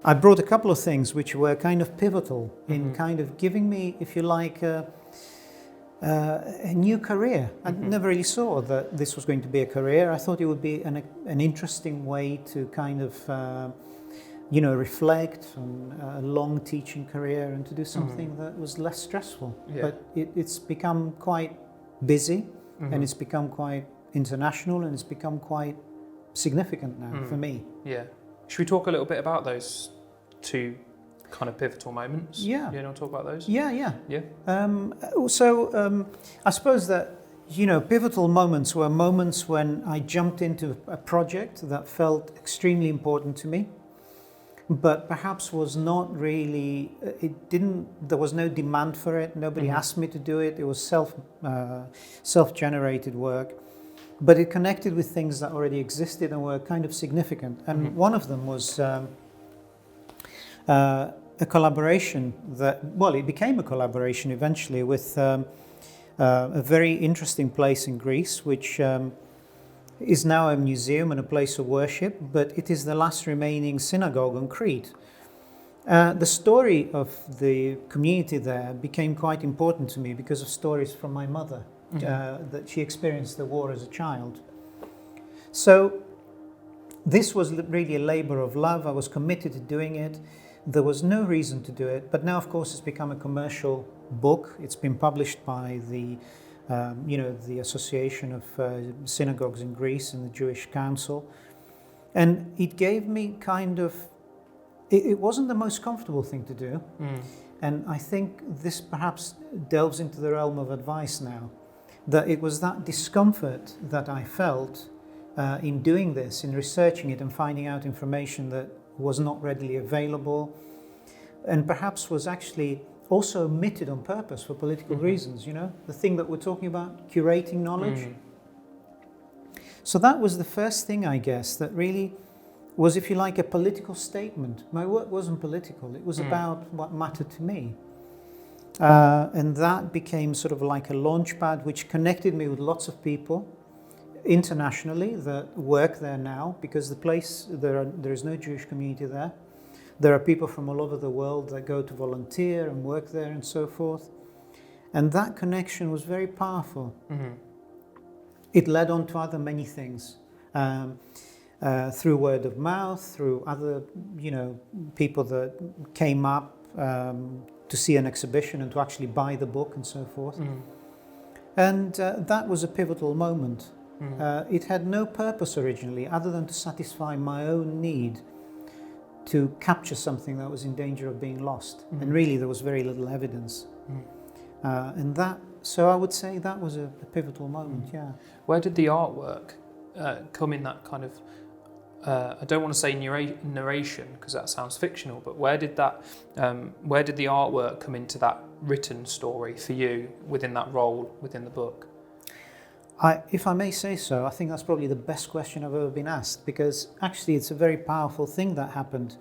I brought a couple of things which were kind of pivotal in kind of giving me, if you like, a new career. I never really saw that this was going to be a career. I thought it would be an interesting way to kind of, reflect on a long teaching career and to do something that was less stressful. Yeah. But it's become quite busy and it's become quite international and it's become quite significant now for me. Yeah. Should we talk a little bit about those two kind of pivotal moments? Yeah. You want to talk about those? Yeah. Yeah. I suppose that, pivotal moments were moments when I jumped into a project that felt extremely important to me, but perhaps was not really, there was no demand for it. Nobody asked me to do it. It was self-generated work, but it connected with things that already existed and were kind of significant. And one of them was a collaboration it became a collaboration eventually with a very interesting place in Greece, which is now a museum and a place of worship, but it is the last remaining synagogue on Crete. The story of the community there became quite important to me because of stories from my mother, that she experienced the war as a child. So this was really a labor of love. I was committed to doing it. There was no reason to do it, but now, of course, it's become a commercial book. It's been published by the Association of Synagogues in Greece and the Jewish Council, and it gave me kind of. It wasn't the most comfortable thing to do, and I think this perhaps delves into the realm of advice now. That it was that discomfort that I felt in doing this, in researching it and finding out information that was not readily available, and perhaps was actually also omitted on purpose for political reasons, the thing that we're talking about, curating knowledge. So that was the first thing, I guess, that really was, if you like, a political statement. My work wasn't political, it was about what mattered to me. And that became sort of like a launch pad which connected me with lots of people internationally that work there now, because the place, there is no Jewish community there. There are people from all over the world that go to volunteer and work there and so forth. And that connection was very powerful. It led on to many things. Through word of mouth, through other, people that came up to see an exhibition and to actually buy the book and so forth. And that was a pivotal moment. It had no purpose originally other than to satisfy my own need to capture something that was in danger of being lost. And really there was very little evidence. So I would say that was a pivotal moment, yeah. Where did the artwork come in that kind of, I don't want to say narration because that sounds fictional, but where did the artwork come into that written story for you within that role within the book? If I may say so, I think that's probably the best question I've ever been asked, because actually it's a very powerful thing that happened.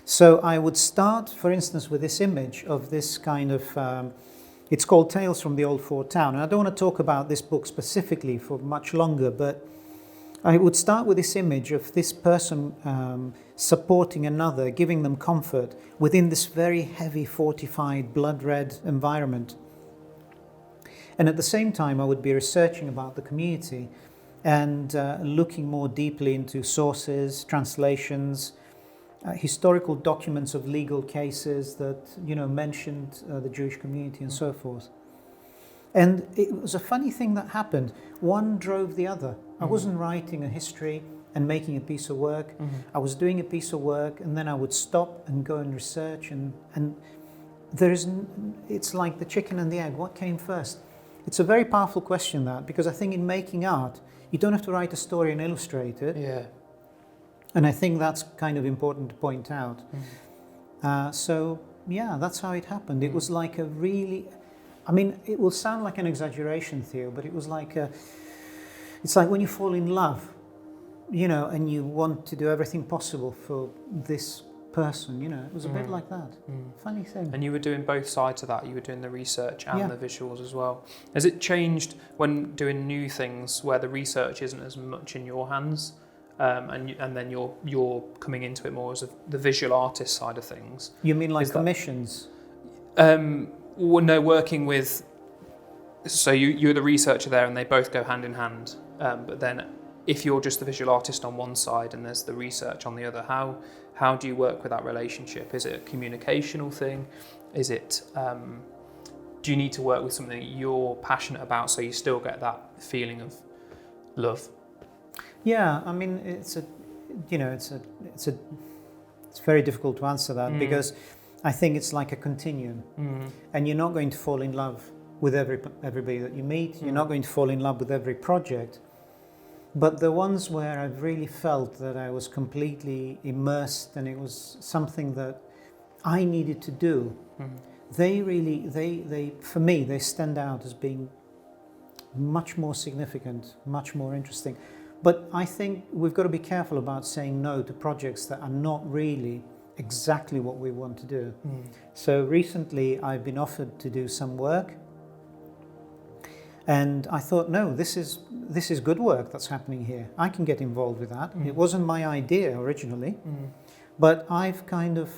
So I would start, for instance, with this image of this kind of, it's called Tales from the Old Fort Town. And I don't want to talk about this book specifically for much longer, but I would start with this image of this person supporting another, giving them comfort within this very heavy, fortified, blood-red environment. And at the same time, I would be researching about the community and looking more deeply into sources, translations, historical documents of legal cases that, mentioned the Jewish community and so forth. And it was a funny thing that happened. One drove the other. I wasn't writing a history and making a piece of work. I was doing a piece of work and then I would stop and go and research. And it's like the chicken and the egg. What came first? It's a very powerful question, that, because I think in making art, you don't have to write a story and illustrate it. Yeah. And I think that's kind of important to point out. So, yeah, that's how it happened. It was like a really, it will sound like an exaggeration, Theo, but it was like it's like when you fall in love, and you want to do everything possible for this person, you know, it was a bit like that. Funny thing. And you were doing both sides of that. You were doing the research and Yeah. the visuals as well. Has it changed when doing new things where the research isn't as much in your hands, and then you're coming into it more as the visual artist side of things? You mean like Is that- commissions? Well, no, working with. So you're the researcher there, and they both go hand in hand. But then, if you're just the visual artist on one side and there's the research on the other, how do you work with that relationship? Is it a communicational thing? Is it? Do you need to work with something that you're passionate about so you still get that feeling of love? Yeah, I mean, it's very difficult to answer that because I think it's like a continuum, and you're not going to fall in love with everybody that you meet. You're not going to fall in love with every project, but the ones where I've really felt that I was completely immersed and it was something that I needed to do, they for me, they stand out as being much more significant, much more interesting. But I think we've got to be careful about saying no to projects that are not really exactly what we want to do. So recently I've been offered to do some work, and I thought, no, this is good work that's happening here. I can get involved with that. It wasn't my idea originally, but I've kind of,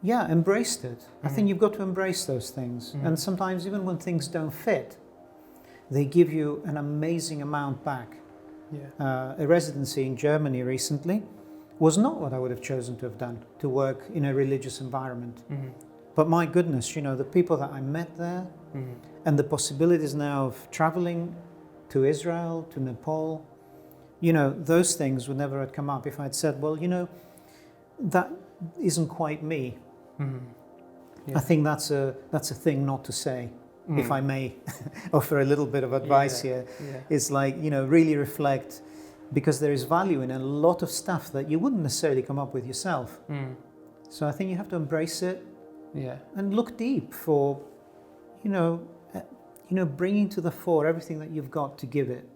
embraced it. I think you've got to embrace those things. And sometimes even when things don't fit, they give you an amazing amount back. A residency in Germany recently was not what I would have chosen to have done, to work in a religious environment. But my goodness, you know, the people that I met there and the possibilities now of traveling to Israel, to Nepal, you know, those things would never have come up if I'd said, well, you know, that isn't quite me. I think that's a thing not to say. If I may offer a little bit of advice here, it's like, you know, really reflect, because there is value in a lot of stuff that you wouldn't necessarily come up with yourself. So I think you have to embrace it and look deep for, you know, bringing to the fore everything that you've got to give it.